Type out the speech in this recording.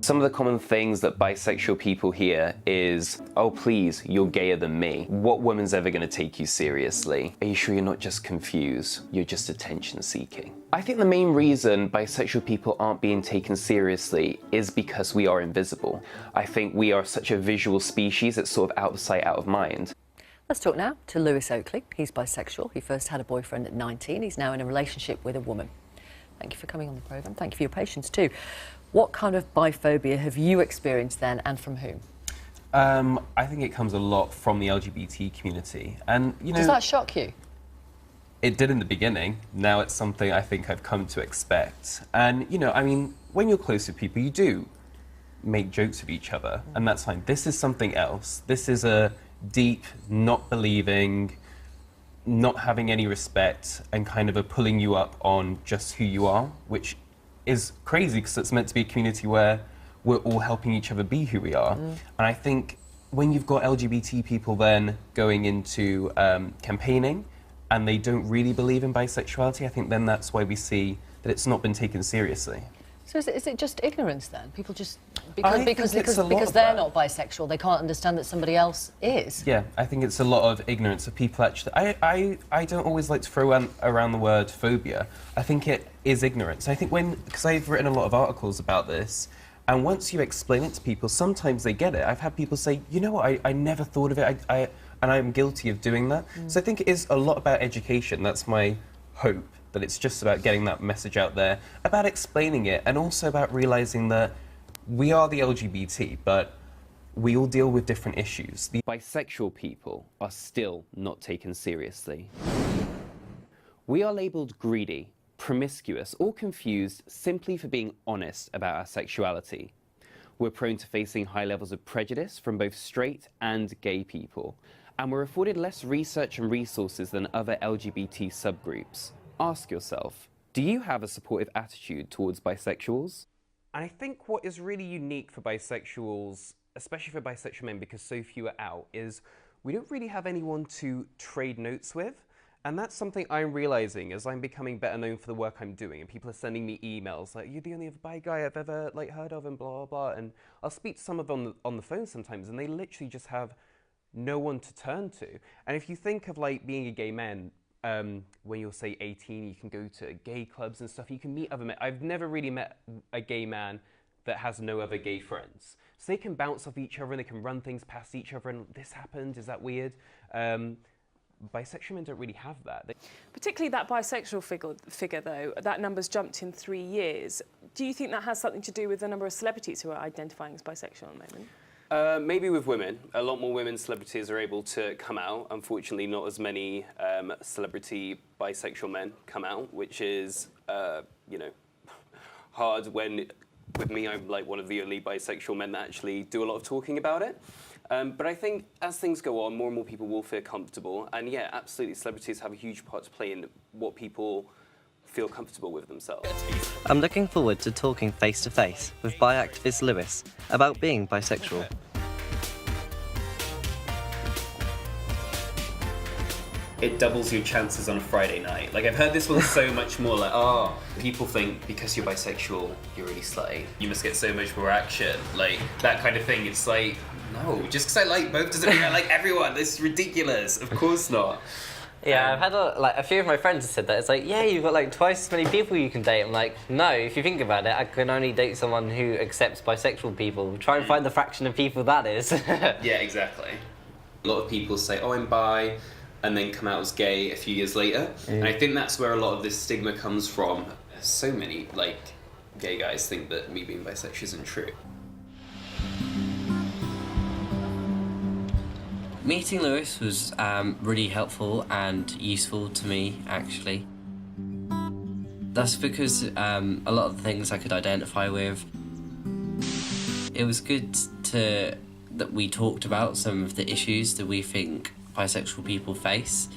Some of the common things that bisexual people hear is, oh please, you're gayer than me. What woman's ever gonna take you seriously? Are you sure you're not just confused? You're just attention seeking. I think the main reason bisexual people aren't being taken seriously is because we are invisible. I think we are such a visual species, it's sort of out of sight, out of mind. Let's talk now to Lewis Oakley. He's bisexual. He first had a boyfriend at 19. He's now in a relationship with a woman. Thank you for coming on the programme. Thank you for your patience too. What kind of biphobia have you experienced then, and from whom? I think it comes a lot from the LGBT community, and you know. Does that shock you? It did in the beginning. Now it's something I think I've come to expect. And you know, I mean, when you're close with people, you do make jokes with each other, and that's fine. This is something else. This is a deep, not believing, not having any respect, and kind of a pulling you up on just who you are, which is crazy because it's meant to be a community where we're all helping each other be who we are. And I think when you've got LGBT people then going into campaigning and they don't really believe in bisexuality, I think then that's why we see that it's not been taken seriously. So is it just ignorance then? People just because they're not bisexual, they can't understand that somebody else is? Yeah, I think it's a lot of ignorance of people actually. I don't always like to throw around the word phobia. I think it is ignorance. I think because I've written a lot of articles about this, and once you explain it to people, sometimes they get it. I've had people say, you know what, I never thought of it, and I'm guilty of doing that. So I think it is a lot about education. That's my hope, that it's just about getting that message out there, about explaining it, and also about realising that we are the LGBT, but we all deal with different issues. The Bisexual people are still not taken seriously. We are labelled greedy, promiscuous, or confused simply for being honest about our sexuality. We're prone to facing high levels of prejudice from both straight and gay people, and we're afforded less research and resources than other LGBT subgroups. Ask yourself, do you have a supportive attitude towards bisexuals? And I think what is really unique for bisexuals, especially for bisexual men, because so few are out, is we don't really have anyone to trade notes with. And that's something I'm realizing as I'm becoming better known for the work I'm doing, and people are sending me emails like, you're the only other bi guy I've ever heard of, and blah, blah, blah. And I'll speak to some of them on the phone sometimes, and they literally just have no one to turn to. And if you think of being a gay man, when you're, say, 18, you can go to gay clubs and stuff, you can meet other men. I've never really met a gay man that has no other gay friends. So they can bounce off each other and they can run things past each other and this happened, is that weird? Bisexual men don't really have that. Particularly that bisexual figure though, that number's jumped in 3 years. Do you think that has something to do with the number of celebrities who are identifying as bisexual at the moment? Maybe with women. A lot more women celebrities are able to come out. Unfortunately, not as many celebrity bisexual men come out, which is, you know, hard when, with me, I'm like one of the only bisexual men that actually do a lot of talking about it. But I think as things go on, more and more people will feel comfortable. And yeah, absolutely, celebrities have a huge part to play in what people feel comfortable with themselves. I'm looking forward to talking face to face with bi activist Lewis about being bisexual. It doubles your chances on a Friday night. Like, I've heard this one so much more, like, oh, people think because you're bisexual, you're really slutty. You must get so much more action. Like, that kind of thing. It's like, no, just because I like both doesn't mean I like everyone. This is ridiculous. Of course not. Yeah, I've had a few of my friends have said that. It's like, yeah, you've got like twice as many people you can date. I'm like, no, if you think about it, I can only date someone who accepts bisexual people. Try and find the fraction of people that is. Yeah, exactly. A lot of people say, oh, I'm bi, and then come out as gay a few years later. And I think that's where a lot of this stigma comes from. So many, like, gay guys think that me being bisexual isn't true. Meeting Lewis was really helpful and useful to me, actually. That's because a lot of the things I could identify with. It was good that we talked about some of the issues that we think bisexual people face.